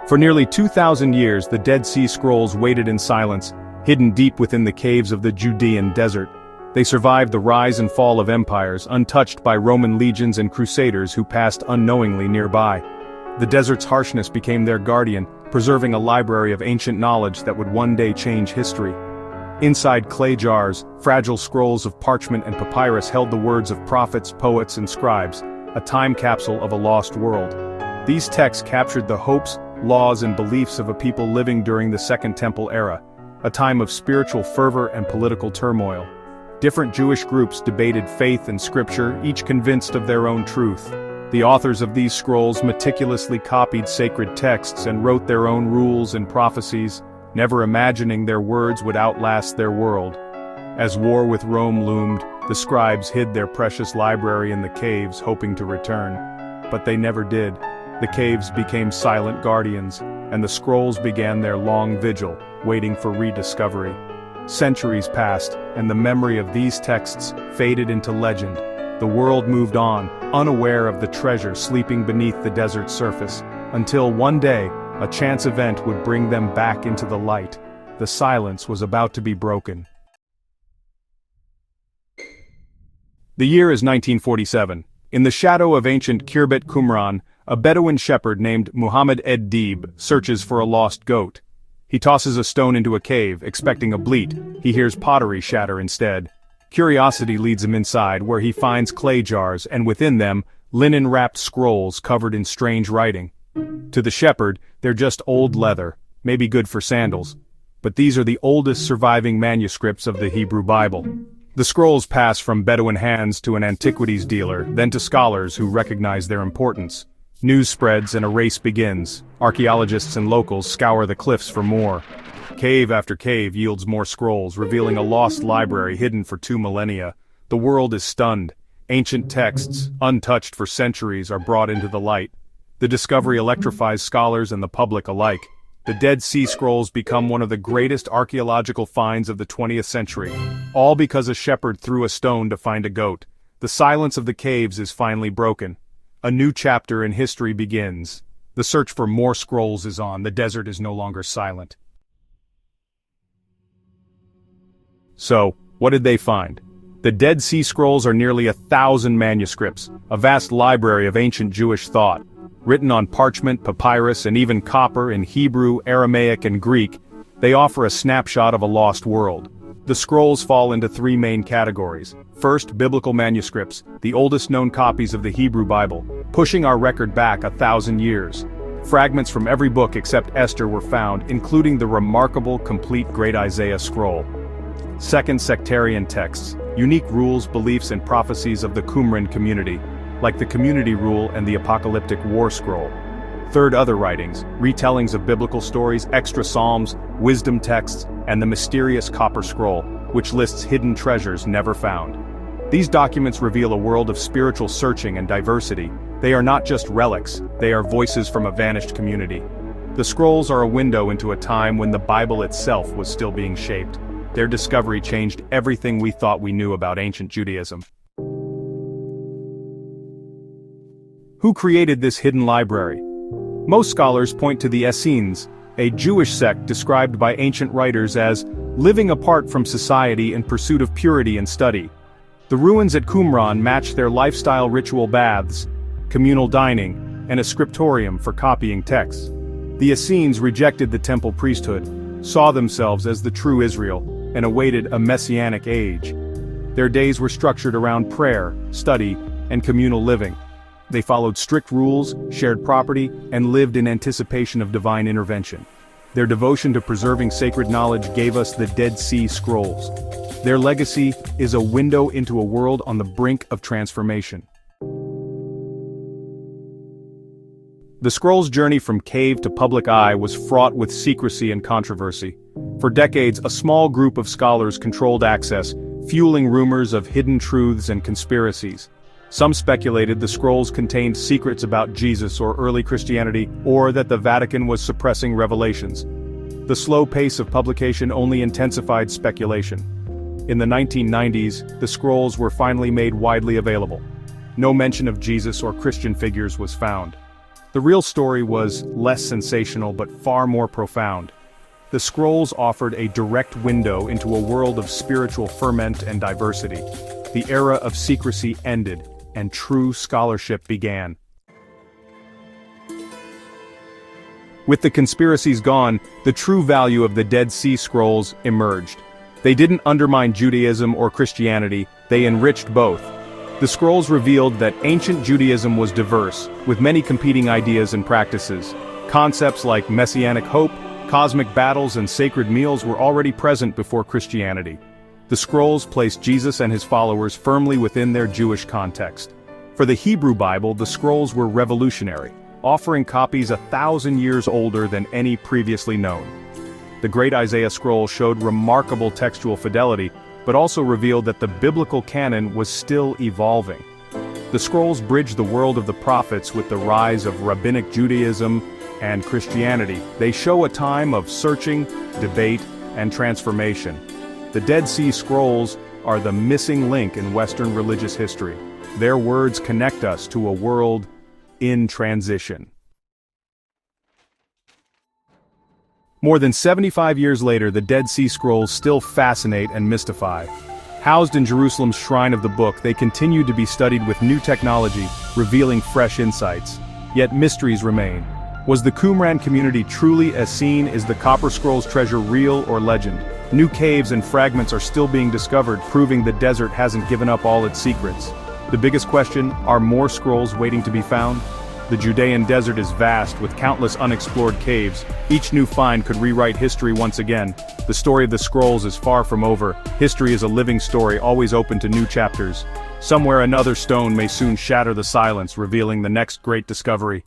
For nearly 2,000 years the Dead Sea Scrolls waited in silence, hidden deep within the caves of the Judean desert. They survived the rise and fall of empires, untouched by Roman legions and crusaders who passed unknowingly nearby. The desert's harshness became their guardian, preserving a library of ancient knowledge that would one day change history. Inside clay jars, fragile scrolls of parchment and papyrus held the words of prophets, poets, and scribes, a time capsule of a lost world. These texts captured the hopes, laws, and beliefs of a people living during the Second Temple era, a time of spiritual fervor and political turmoil. Different Jewish groups debated faith and scripture, each convinced of their own truth. The authors of these scrolls meticulously copied sacred texts and wrote their own rules and prophecies, never imagining their words would outlast their world. As war with Rome loomed, the scribes hid their precious library in the caves, hoping to return. But they never did. The caves became silent guardians, and the scrolls began their long vigil, waiting for rediscovery. Centuries passed, and the memory of these texts faded into legend. The world moved on, unaware of the treasure sleeping beneath the desert's surface, until one day, a chance event would bring them back into the light. The silence was about to be broken. The year is 1947. In the shadow of ancient Khirbet Qumran, a Bedouin shepherd named Muhammad ed-Dib searches for a lost goat. He tosses a stone into a cave, expecting a bleat. He hears pottery shatter instead. Curiosity leads him inside, where he finds clay jars, and within them, linen-wrapped scrolls covered in strange writing. To the shepherd, they're just old leather, maybe good for sandals. But these are the oldest surviving manuscripts of the Hebrew Bible. The scrolls pass from Bedouin hands to an antiquities dealer, then to scholars who recognize their importance. News spreads and a race begins. Archaeologists and locals scour the cliffs for more. Cave after cave yields more scrolls, revealing a lost library hidden for 2 millennia. The world is stunned. Ancient texts, untouched for centuries, are brought into the light. The discovery electrifies scholars and the public alike. The Dead Sea Scrolls become one of the greatest archaeological finds of the 20th century, all because a shepherd threw a stone to find a goat. The silence of the caves is finally broken. A new chapter in history begins. The search for more scrolls is on. The desert is no longer silent. So, what did they find? The Dead Sea Scrolls are nearly 1,000 manuscripts, a vast library of ancient Jewish thought. Written on parchment, papyrus, and even copper in Hebrew, Aramaic, and Greek, they offer a snapshot of a lost world. The scrolls fall into 3 main categories. First, biblical manuscripts, the oldest known copies of the Hebrew Bible, pushing our record back 1,000 years. Fragments from every book except Esther were found, including the remarkable complete Great Isaiah scroll. Second, sectarian texts, unique rules, beliefs, and prophecies of the Qumran community, like the community rule and the apocalyptic war scroll. Third, other writings, retellings of biblical stories, extra psalms, wisdom texts, and the mysterious copper scroll, which lists hidden treasures never found. These documents reveal a world of spiritual searching and diversity. They are not just relics, they are voices from a vanished community. The scrolls are a window into a time when the Bible itself was still being shaped. Their discovery changed everything we thought we knew about ancient Judaism. Who created this hidden library? Most scholars point to the Essenes, a Jewish sect described by ancient writers as living apart from society in pursuit of purity and study. The ruins at Qumran match their lifestyle: ritual baths, communal dining, and a scriptorium for copying texts. The Essenes rejected the temple priesthood, saw themselves as the true Israel, and awaited a messianic age. Their days were structured around prayer, study, and communal living. They followed strict rules, shared property, and lived in anticipation of divine intervention. Their devotion to preserving sacred knowledge gave us the Dead Sea Scrolls. Their legacy is a window into a world on the brink of transformation. The scrolls' journey from cave to public eye was fraught with secrecy and controversy. For decades, a small group of scholars controlled access, fueling rumors of hidden truths and conspiracies. Some speculated the scrolls contained secrets about Jesus or early Christianity, or that the Vatican was suppressing revelations. The slow pace of publication only intensified speculation. In the 1990s, the scrolls were finally made widely available. No mention of Jesus or Christian figures was found. The real story was less sensational but far more profound. The scrolls offered a direct window into a world of spiritual ferment and diversity. The era of secrecy ended, and true scholarship began. With the conspiracies gone, the true value of the Dead Sea Scrolls emerged. They didn't undermine Judaism or Christianity, they enriched both. The scrolls revealed that ancient Judaism was diverse, with many competing ideas and practices. Concepts like messianic hope, cosmic battles, and sacred meals were already present before Christianity. The scrolls placed Jesus and his followers firmly within their Jewish context. For the Hebrew Bible, the scrolls were revolutionary, offering copies 1,000 years older than any previously known. The Great Isaiah Scroll showed remarkable textual fidelity, but also revealed that the biblical canon was still evolving. The scrolls bridged the world of the prophets with the rise of Rabbinic Judaism and Christianity. They show a time of searching, debate, and transformation. The Dead Sea Scrolls are the missing link in Western religious history. Their words connect us to a world in transition. More than 75 years later, the Dead Sea Scrolls still fascinate and mystify. Housed in Jerusalem's Shrine of the Book, they continue to be studied with new technology, revealing fresh insights. Yet mysteries remain. Was the Qumran community truly Essene? Is the Copper Scrolls treasure real or legend? New caves and fragments are still being discovered, proving the desert hasn't given up all its secrets. The biggest question, are more scrolls waiting to be found? The Judean desert is vast, with countless unexplored caves. Each new find could rewrite history once again. The story of the scrolls is far from over. History is a living story, always open to new chapters. Somewhere another stone may soon shatter the silence, revealing the next great discovery.